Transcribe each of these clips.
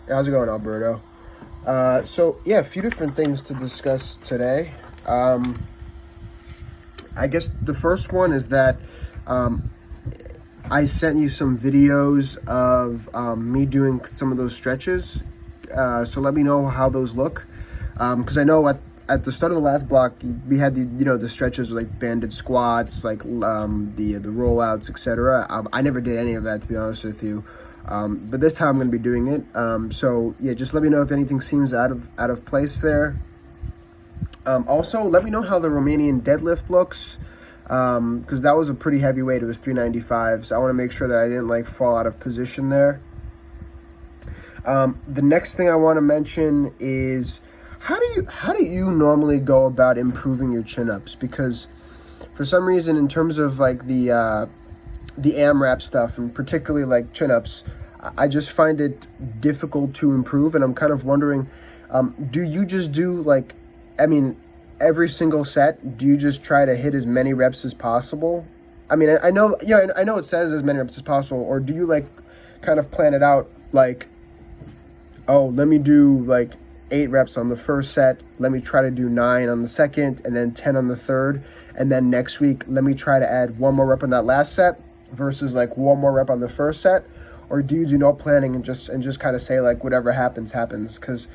How's it going, Alberto? So yeah, a few different things to discuss today. I guess the first one is that um, I sent you some videos of me doing some of those stretches. So let me know how those look, because I know at the start of the last block we had the stretches like banded squats, like the rollouts, etc. I never did any of that, to be honest with you. But this time I'm going to be doing it. So yeah, just let me know if anything seems out of place there. Also, let me know how the Romanian deadlift looks, because that was a pretty heavy weight. It was 395, so I want to make sure that I didn't like fall out of position there. The next thing I want to mention is how do you normally go about improving your chin ups? Because for some reason, in terms of like the AMRAP stuff, and particularly like chin ups, I just find it difficult to improve, and I'm kind of wondering, do you just do like, I mean, every single set, do you just try to hit as many reps as possible? I mean, I know, I know it says as many reps as possible, or do you like kind of plan it out like, oh, let me do like 8 reps on the first set, let me try to do 9 on the second, and then 10 on the third, and then next week, let me try to add one more rep on that last set versus like one more rep on the first set? Or do you do no planning and just kind of say like whatever happens happens? Because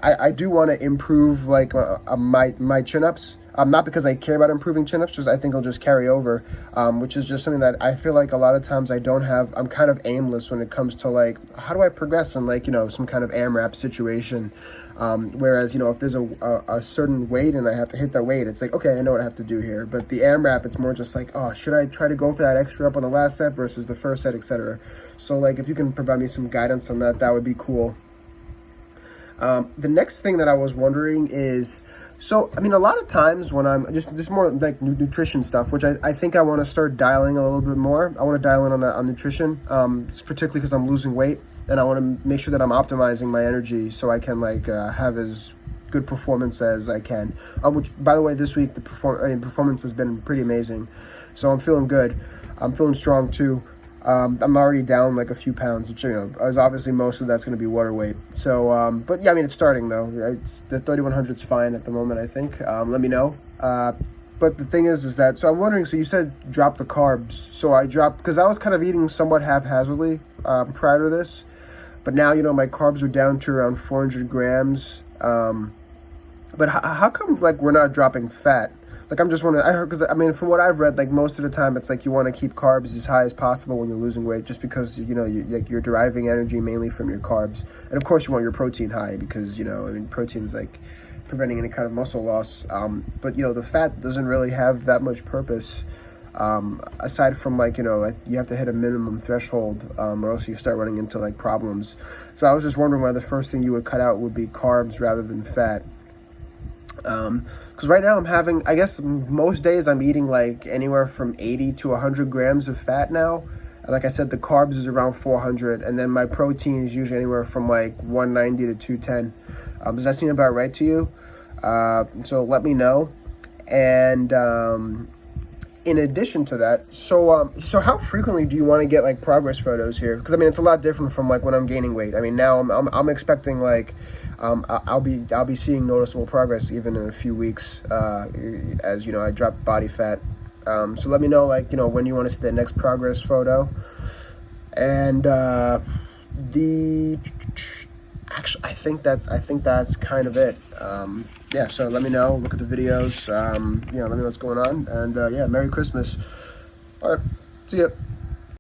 I do want to improve like my chin ups. Not because I care about improving chin ups, just I think it'll just carry over, which is just something that I feel like a lot of times I don't have. I'm kind of aimless when it comes to like how do I progress in like some kind of AMRAP situation. Whereas if there's a certain weight and I have to hit that weight, it's like, okay, I know what I have to do here. But the AMRAP, it's more just like, oh, should I try to go for that extra up on the last set versus the first set, etc. So like if you can provide me some guidance on that, that would be cool. The next thing that I was wondering is, so I mean, a lot of times when I'm just more like nutrition stuff, which I think I want to start dialing a little bit more. I want to dial in on that on nutrition, particularly because I'm losing weight, and I want to make sure that I'm optimizing my energy so I can like have as good performance as I can. Which, by the way, this week the performance has been pretty amazing, so I'm feeling good. I'm feeling strong too. I'm already down like a few pounds, which as obviously most of that's going to be water weight. So, but yeah, I mean it's starting though. It's the 3100's fine at the moment, I think. Let me know. But the thing is that, so I'm wondering. So you said drop the carbs. So I dropped because I was kind of eating somewhat haphazardly prior to this, but now my carbs are down to around 400 grams. But how come like we're not dropping fat? Like I'm just wondering, I heard, because I mean from what I've read, like most of the time it's like you want to keep carbs as high as possible when you're losing weight, just because you're deriving energy mainly from your carbs, and of course you want your protein high because I mean protein is like preventing any kind of muscle loss. But the fat doesn't really have that much purpose, aside from like you have to hit a minimum threshold, or else you start running into like problems. So I was just wondering why the first thing you would cut out would be carbs rather than fat. Because right now I'm having, I guess most days I'm eating like anywhere from 80 to 100 grams of fat now. And like I said, the carbs is around 400, and then my protein is usually anywhere from like 190 to 210. Does that seem about right to you? So let me know. And in addition to that, so how frequently do you want to get like progress photos here? Because I mean it's a lot different from like when I'm gaining weight. I mean now I'm expecting like I'll be seeing noticeable progress even in a few weeks, as I drop body fat. So let me know like when you want to see the next progress photo. And actually I think that's kind of it. Yeah, so let me know, look at the videos, let me know what's going on, and yeah, Merry Christmas. All right, see ya.